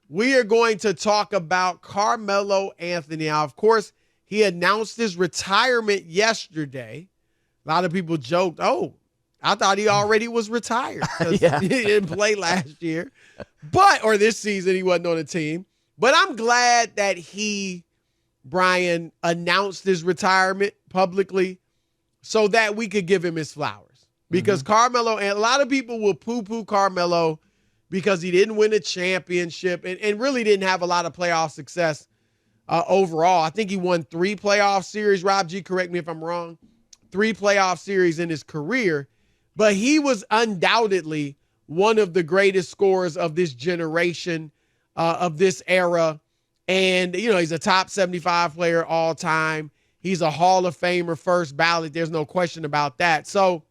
we are going to talk about Carmelo Anthony. Now, of course, he announced his retirement yesterday. A lot of people joked, oh, I thought he already was retired because he didn't play last year. Or this season, he wasn't on the team. But I'm glad that Brian, announced his retirement publicly so that we could give him his flowers. Because Carmelo, and a lot of people will poo-poo Carmelo because he didn't win a championship and really didn't have a lot of playoff success overall. I think he won 3 playoff series. Rob G, correct me if I'm wrong. 3 playoff series in his career. But he was undoubtedly one of the greatest scorers of this generation, of this era. And, he's a top 75 player all time. He's a Hall of Famer, first ballot. There's no question about that. So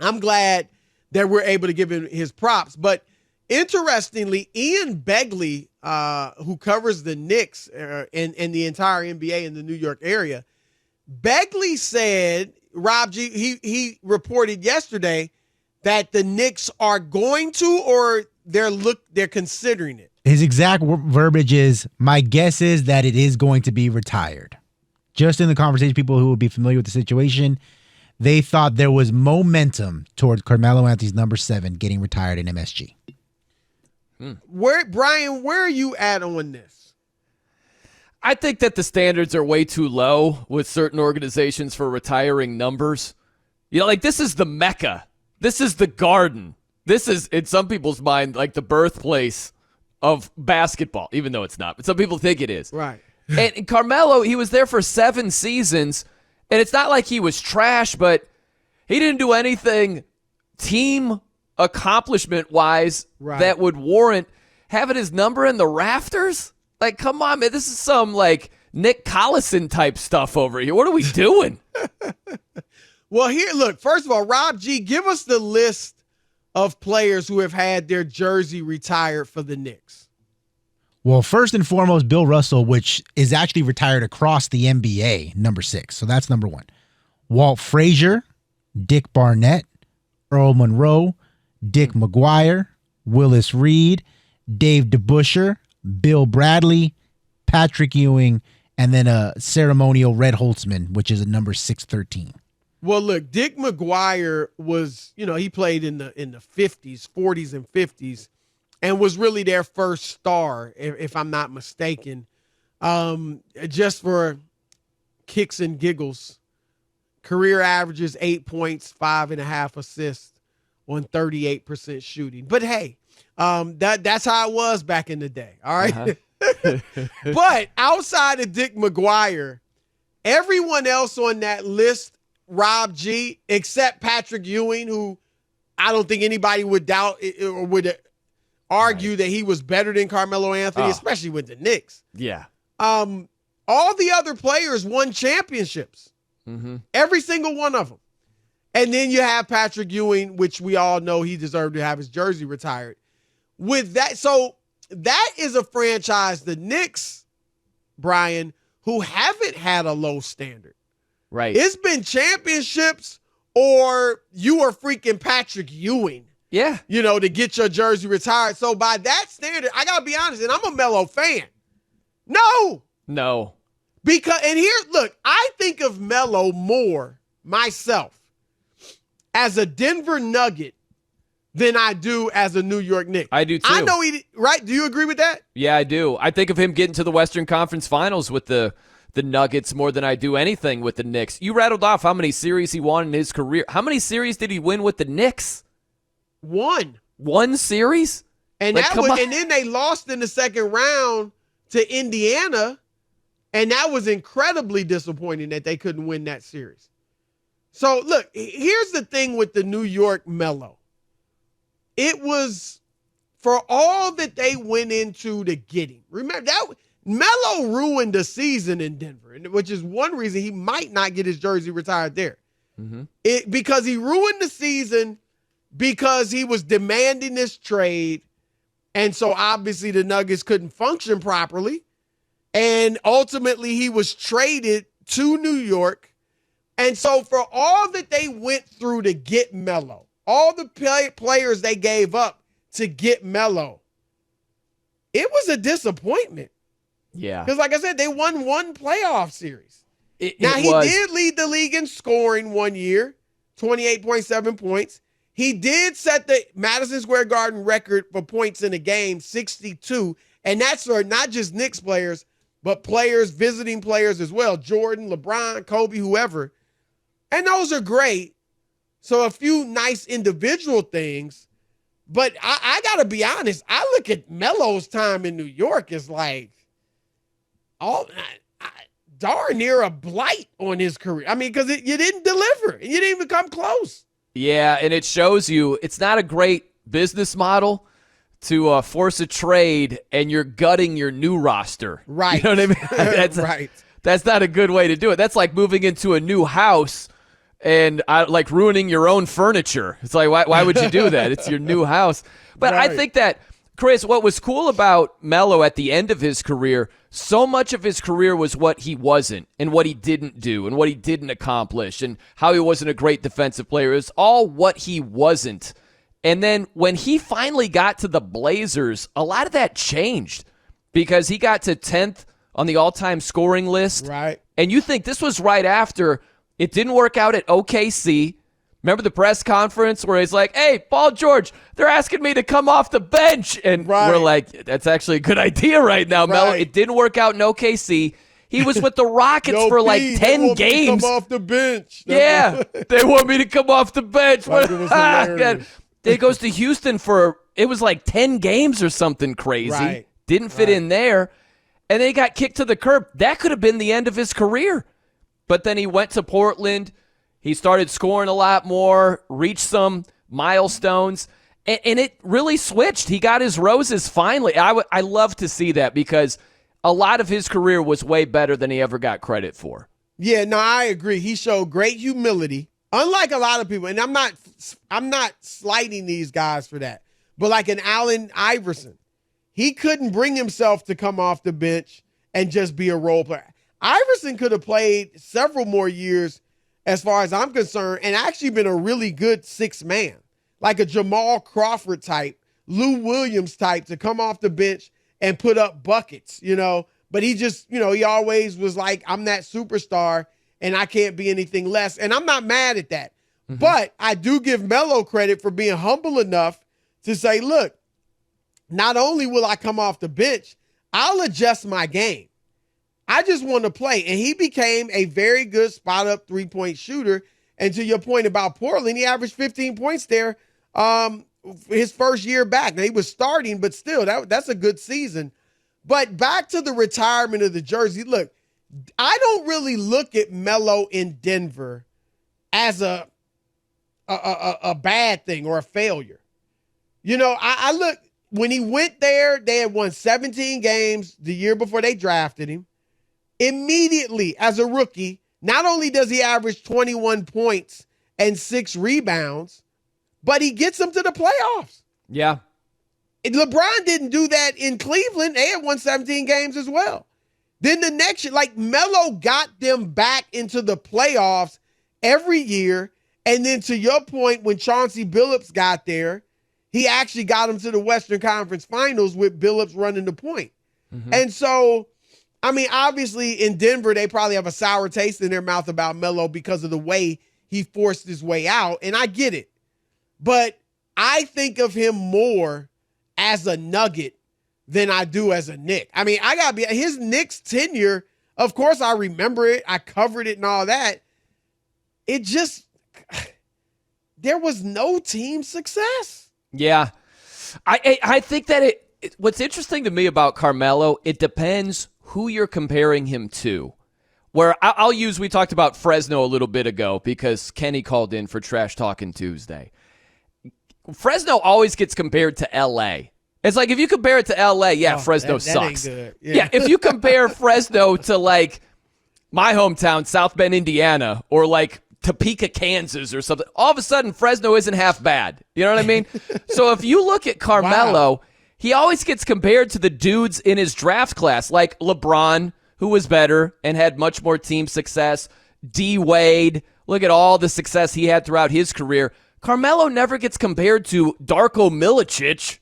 I'm glad that we're able to give him his props. But interestingly, Ian Begley, who covers the Knicks and the entire NBA in the New York area, Begley said, Rob G, he reported yesterday that the Knicks are going to, or they're considering it. His exact verbiage is, my guess is that it is going to be retired. Just in the conversation, people who would be familiar with the situation, they thought there was momentum towards Carmelo Anthony's number 7 getting retired in MSG. Brian, where are you at on this? I think that the standards are way too low with certain organizations for retiring numbers. This is the Mecca. This is the garden. This is, in some people's mind, like the birthplace of basketball, even though it's not. But some people think it is. Right. And Carmelo, he was there for 7 seasons, and it's not like he was trash, but he didn't do anything team accomplishment-wise that would warrant having his number in the rafters. Like, come on, man. This is some, Nick Collison type stuff over here. What are we doing? Well, here, look, first of all, Rob G, give us the list of players who have had their jersey retired for the Knicks. Well, first and foremost, Bill Russell, which is actually retired across the NBA, number 6. So that's number 1. Walt Frazier, Dick Barnett, Earl Monroe, Dick McGuire, Willis Reed, Dave DeBusschere, Bill Bradley, Patrick Ewing, and then a ceremonial Red Holtzman, which is a number 613. Well, look, Dick McGuire was, he played in the 50s, 40s and 50s, and was really their first star, if I'm not mistaken. Just for kicks and giggles, career averages 8 points, 5.5 assists on 38% shooting. But hey, that's how it was back in the day. All right. But outside of Dick McGuire, everyone else on that list, Rob G, except Patrick Ewing, who I don't think anybody would doubt or would argue that he was better than Carmelo Anthony, especially with the Knicks. Yeah. All the other players won championships. Every single one of them. And then you have Patrick Ewing, which we all know he deserved to have his jersey retired. With that, so that is a franchise, the Knicks, Brian, who haven't had a low standard. Right. It's been championships or you are freaking Patrick Ewing. Yeah. To get your jersey retired. So by that standard, I got to be honest, and I'm a Melo fan. No. Because, and here, look, I think of Melo more myself as a Denver Nugget than I do as a New York Knick. I do too. I know right? Do you agree with that? Yeah, I do. I think of him getting to the Western Conference Finals with the Nuggets more than I do anything with the Knicks. You rattled off how many series he won in his career. How many series did he win with the Knicks? One series? And and then they lost in the second round to Indiana, and that was incredibly disappointing that they couldn't win that series. So look, here's the thing with the New York Melo. It was for all that they went into to get him. Remember that Melo ruined the season in Denver, which is one reason he might not get his jersey retired there. Because he ruined the season because he was demanding this trade. And so obviously the Nuggets couldn't function properly. And ultimately he was traded to New York. And so for all that they went through to get Melo, all the players they gave up to get Melo, it was a disappointment. Yeah. Because, like I said, they won one playoff series. He was. did lead the league in scoring one year, 28.7 points. He did set the Madison Square Garden record for points in a game, 62. And that's for not just Knicks players, but players, visiting players as well. Jordan, LeBron, Kobe, whoever. And those are great. So a few nice individual things. But I got to be honest. I look at Melo's time in New York as like, darn near a blight on his career. I mean, because you didn't deliver. You didn't even come close. Yeah, and it shows you it's not a great business model to force a trade and you're gutting your new roster. Right. You know what I mean? Right. That's not a good way to do it. That's like moving into a new house and like ruining your own furniture. It's like, why would you do that? It's your new house. But right. I think that, Chris, what was cool about Melo at the end of his career, so much of his career was what he wasn't and what he didn't do and what he didn't accomplish and how he wasn't a great defensive player. It was all what he wasn't. And then when he finally got to the Blazers, a lot of that changed because he got to 10th on the all-time scoring list. Right. And you think this was right after it didn't work out at OKC. Remember the press conference where he's like, hey, Paul George, they're asking me to come off the bench. And we're like, that's actually a good idea right now, Melo. It didn't work out in OKC. He was with the Rockets for like 10 games. Come off the bench. Yeah, they want me to come off the bench. Then he goes to Houston for, it was like 10 games or something crazy. Right. Didn't fit in there. And then he got kicked to the curb. That could have been the end of his career. But then he went to Portland. He started scoring a lot more, reached some milestones, and it really switched. He got his roses finally. I love to see that because a lot of his career was way better than he ever got credit for. Yeah, no, I agree. He showed great humility, unlike a lot of people. And I'm not slighting these guys for that. But like an Allen Iverson, he couldn't bring himself to come off the bench and just be a role player. Iverson could have played several more years as far as I'm concerned, and actually been a really good sixth man, like a Jamal Crawford type, Lou Williams type, to come off the bench and put up buckets, But he just, he always was like, I'm that superstar, and I can't be anything less. And I'm not mad at that. Mm-hmm. But I do give Melo credit for being humble enough to say, look, not only will I come off the bench, I'll adjust my game. I just want to play. And he became a very good spot-up three-point shooter. And to your point about Portland, he averaged 15 points there his first year back. Now, he was starting, but still, that's a good season. But back to the retirement of the jersey. Look, I don't really look at Melo in Denver as a bad thing or a failure. I look, when he went there, they had won 17 games the year before they drafted him. Immediately, as a rookie, not only does he average 21 points and 6 rebounds, but he gets them to the playoffs. Yeah. And LeBron didn't do that in Cleveland. They had won 17 games as well. Then the next year, Melo got them back into the playoffs every year. And then to your point, when Chauncey Billups got there, he actually got them to the Western Conference Finals with Billups running the point. Mm-hmm. And so, obviously in Denver, they probably have a sour taste in their mouth about Melo because of the way he forced his way out. And I get it. But I think of him more as a Nugget than I do as a Knick. I got to be, his Knicks tenure, of course I remember it. I covered it and all that. It just, there was no team success. Yeah. I think that what's interesting to me about Carmelo, it depends who you're comparing him to. Where I'll use, we talked about Fresno a little bit ago because Kenny called in for Trash Talking Tuesday. Fresno always gets compared to L.A. It's like if you compare it to L.A., Fresno sucks. Ain't good. Yeah, if you compare Fresno to my hometown, South Bend, Indiana, or Topeka, Kansas or something, all of a sudden Fresno isn't half bad. You know what I mean? So if you look at Carmelo, he always gets compared to the dudes in his draft class, like LeBron, who was better and had much more team success. D. Wade, look at all the success he had throughout his career. Carmelo never gets compared to Darko Milicic,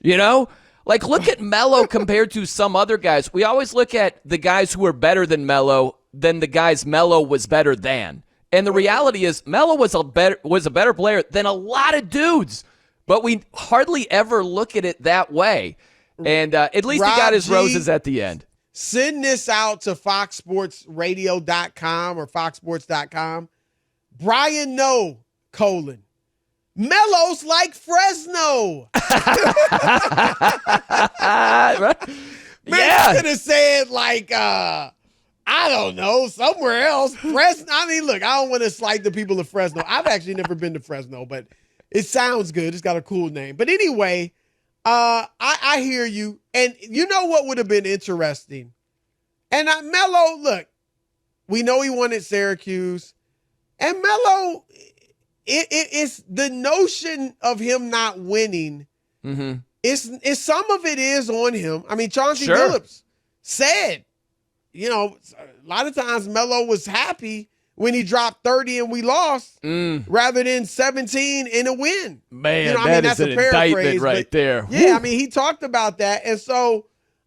Like, look at Melo compared to some other guys. We always look at the guys who are better than Melo than the guys Melo was better than. And the reality is Melo was a better player than a lot of dudes. But we hardly ever look at it that way. And at least he got his roses at the end. Send this out to foxsportsradio.com or foxsports.com. Brian Noe, Melo's like Fresno. Man, could have said like, I don't know, somewhere else. Fresno. I mean, look, I don't want to slight the people of Fresno. I've actually never been to Fresno, but it sounds good. It's got a cool name. But anyway, I hear you. And you know what would have been interesting? And Melo, look, we know he won at Syracuse. And Melo, it's the notion of him not winning. Mm-hmm. It's some of it is on him. I mean, Chauncey Billups said, you know, a lot of times Melo was happy when he dropped 30 and we lost rather than 17 in a win. Man, you know, that's an indictment right there. Yeah, Woo. I mean, he talked about that. And so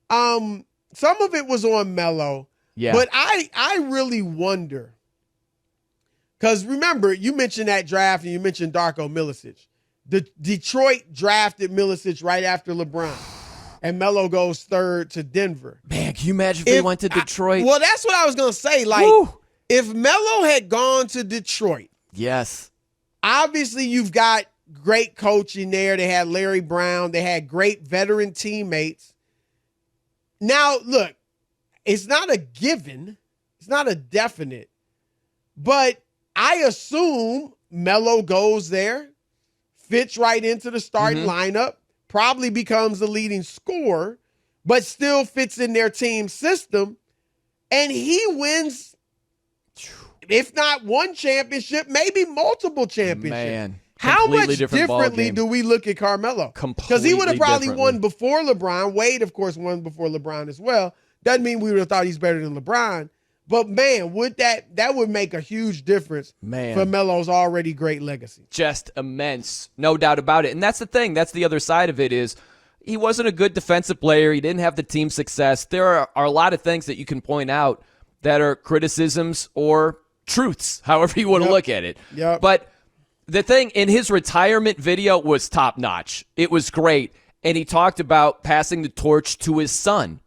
some of it was on Melo. Yeah. But I really wonder, because remember, you mentioned that draft and you mentioned Darko Milicic. The Detroit drafted Milicic right after LeBron. And Melo goes third to Denver. Man, can you imagine if he went to Detroit? Well, that's what I was going to say. Like, if Melo had gone to Detroit. Yes. Obviously, you've got great coaching there. They had Larry Brown. They had great veteran teammates. Now, look, it's not a given. It's not a definite. But I assume Melo goes there, fits right into the starting lineup, probably becomes the leading scorer, but still fits in their team system. And he wins, if not one championship, maybe multiple championships. Man, how much differently do we look at Carmelo? Because he would have probably won before LeBron. Wade, of course, won before LeBron as well. Doesn't mean we would have thought he's better than LeBron. But, man, would that would make a huge difference for Melo's already great legacy. Just immense. No doubt about it. And that's the thing. That's the other side of it is he wasn't a good defensive player. He didn't have the team success. There are a lot of things that you can point out that are criticisms or truths, however you want to look at it. Yep. But the thing in his retirement video was top-notch. It was great. And he talked about passing the torch to his son.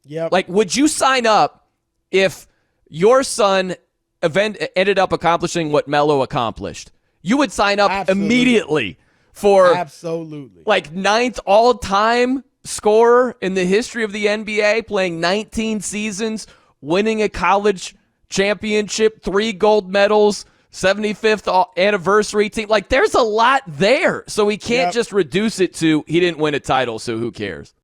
Yep. Like, would you sign up if your son ended up accomplishing what Melo accomplished? You would sign up immediately for like 9th all-time scorer in the history of the NBA, playing 19 seasons, winning a college championship, 3 gold medals, 75th anniversary team. Like, there's a lot there. So we can't just reduce it to he didn't win a title, so who cares?